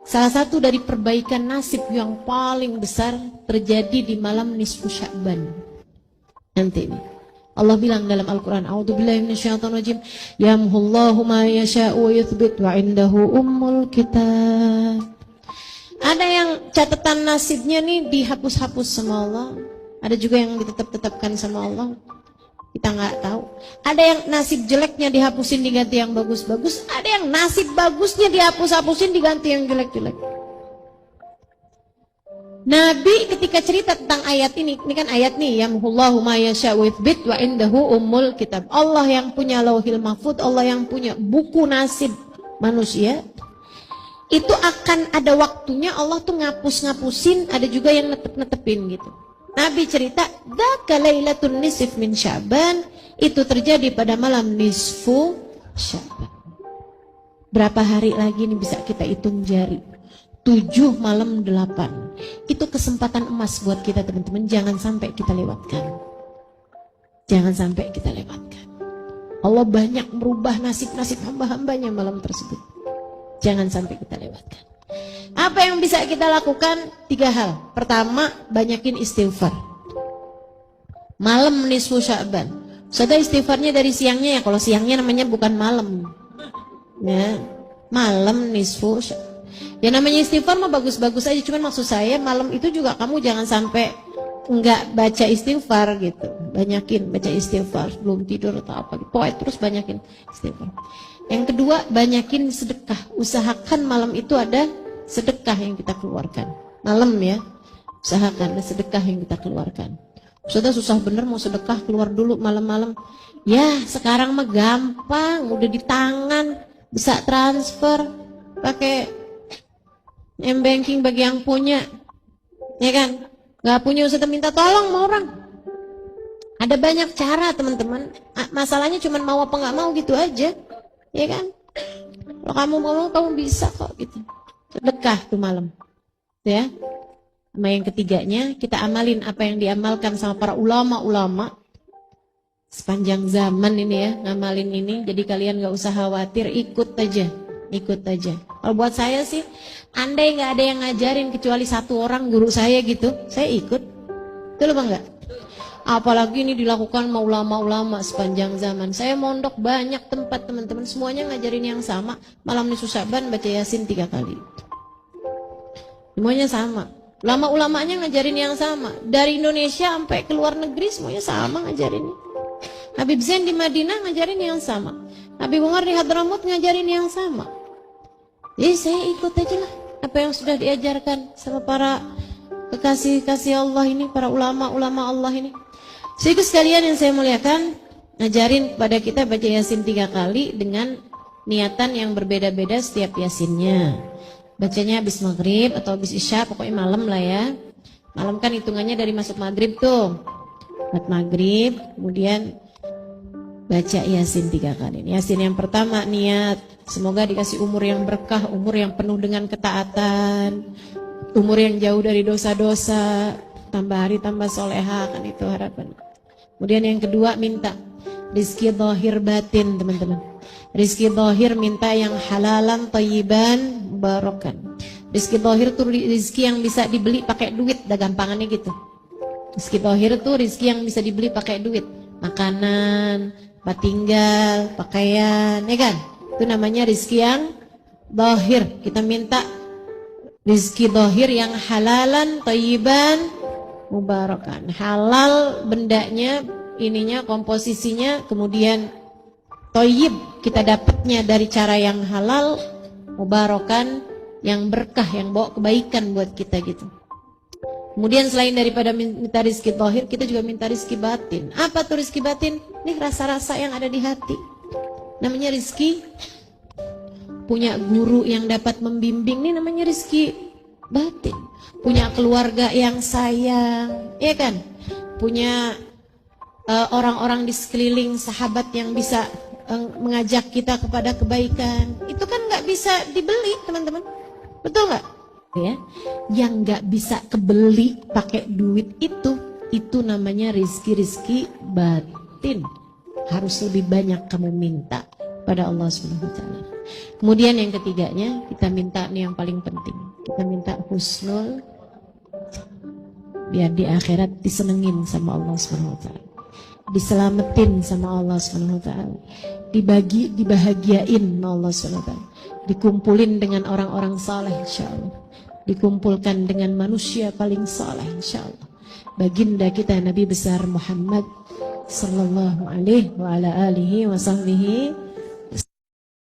Salah satu dari perbaikan nasib yang paling besar terjadi di malam nisfu Sya'ban. Nanti ini Allah bilang dalam Al-Quran, A'udzubillahi minasyaitonirrajim, yamhullahu ma yasha'u wa yuthbit wa indahu ummul kitab. Ada yang catatan nasibnya nih dihapus-hapus sama Allah, ada juga yang ditetap-tetapkan sama Allah, kita nggak tahu. Ada yang nasib jeleknya dihapusin diganti yang bagus-bagus, ada yang nasib bagusnya dihapus-hapusin diganti yang jelek-jelek. Nabi ketika cerita tentang ayat ini kan ayat nih, yamhullahu ma yasha'u wa yuthbit wa indahu ummul kitab. Allah yang punya lauhil mahfud, Allah yang punya buku nasib manusia. Itu akan ada waktunya Allah tuh ngapus-ngapusin, ada juga yang netep-netepin gitu. Nabi cerita, dzaka lailatun nisf min Sya'ban, itu terjadi pada malam nisfu Sya'ban. Berapa hari lagi nih bisa kita hitung jari? 7 malam 8. Itu kesempatan emas buat kita teman-teman, jangan sampai kita lewatkan. Jangan sampai kita lewatkan. Allah banyak merubah nasib-nasib hamba-hambanya malam tersebut. Jangan sampai kita lewatkan. Apa yang bisa kita lakukan? 3 hal. Pertama, banyakin istighfar. Malam nisfu Sya'ban. Sudah istighfarnya dari siangnya ya. Kalau siangnya namanya bukan malam. Ya, malam nisfu Sya'ban. Ya namanya istighfar mah bagus-bagus aja. Cuman maksud saya malam itu juga kamu jangan sampai enggak baca istighfar gitu. Banyakin baca istighfar sebelum tidur atau apa gitu. Pokoknya terus banyakin istighfar. Yang kedua, banyakin sedekah. Usahakan malam itu ada sedekah yang kita keluarkan. Malam ya, usahakan ada sedekah yang kita keluarkan. Sudah susah bener mau sedekah, keluar dulu malam-malam. Ya sekarang mah gampang, udah di tangan, bisa transfer pakai M-banking bagi yang punya, ya kan? Gak punya usah minta tolong sama orang. Ada banyak cara teman-teman. Masalahnya cuma mau apa nggak mau gitu aja, ya kan? Kalau kamu mau, kamu bisa kok gitu. Sedekah tuh malam, ya. Sama yang ketiganya, kita amalin apa yang diamalkan sama para ulama-ulama sepanjang zaman ini ya, ngamalin ini. Jadi kalian gak usah khawatir, ikut aja. Ikut aja. Kalau buat saya sih, andai nggak ada yang ngajarin kecuali 1 orang guru saya gitu, saya ikut. Betul apa enggak? Apalagi ini dilakukan sama ulama-ulama sepanjang zaman. Saya mondok banyak tempat teman-teman, semuanya ngajarin yang sama. Malam nisfu Sya'ban baca Yasin 3 kali. Semuanya sama. Ulama-ulamanya ngajarin yang sama. Dari Indonesia sampai ke luar negeri semuanya sama ngajarinnya. Habib Zain di Madinah ngajarin yang sama. Habib Umar di Hadramaut ngajarin yang sama. Jadi saya ikut aja lah apa yang sudah diajarkan sama para kekasih-kasih Allah ini, para ulama-ulama Allah ini. Sehingga sekalian yang saya muliakan, ngajarin kepada kita baca Yasin 3 kali dengan niatan yang berbeda-beda setiap Yasinnya. Bacanya habis maghrib atau habis isya, pokoknya malam lah ya. Malam kan hitungannya dari masuk maghrib tuh. Buat maghrib, kemudian baca Yasin 3 kali. Yasin yang pertama niat, semoga dikasih umur yang berkah, umur yang penuh dengan ketaatan, umur yang jauh dari dosa-dosa, tambah hari tambah soleha, kan itu harapan. Kemudian yang kedua minta rizki zahir batin teman-teman. Rizki zahir minta yang halalan, thayyiban, mubarakan. Rizki zahir itu rizki yang bisa dibeli pakai duit, dah gampangannya gitu. Rizki zahir itu rizki yang bisa dibeli pakai duit, makanan, tempat tinggal, pakaian, ya kan? Itu namanya rizki yang zahir. Kita minta rizki zahir yang halalan, thayyiban, mubarakan. Halal bendanya, ininya, komposisinya, kemudian thayyib kita dapatnya dari cara yang halal, mubarakan yang berkah, yang bawa kebaikan buat kita gitu. Kemudian selain daripada minta rizki zahir, kita juga minta rizki batin. Apa tuh rizki batin? Ini rasa-rasa yang ada di hati. Namanya rizki punya guru yang dapat membimbing, ini namanya rizki batin. Punya keluarga yang sayang, ya kan? Punya orang-orang di sekeliling, sahabat yang bisa mengajak kita kepada kebaikan. Itu kan nggak bisa dibeli teman-teman, betul nggak? Ya, yang nggak bisa kebeli pakai duit itu namanya rizki batin. Harus lebih banyak kamu minta pada Allah Subhanahu wa Ta'ala. Kemudian yang ketiganya, kita minta nih yang paling penting. Kita minta husnul, biar di akhirat disenengin sama Allah SWT, diselamatin sama Allah SWT, dibahagiain sama Allah SWT, dikumpulin dengan orang-orang saleh insyaallah, dikumpulkan dengan manusia paling saleh insyaallah, baginda kita Nabi besar Muhammad sallallahu alaihi wa ala alihi wa sahbihi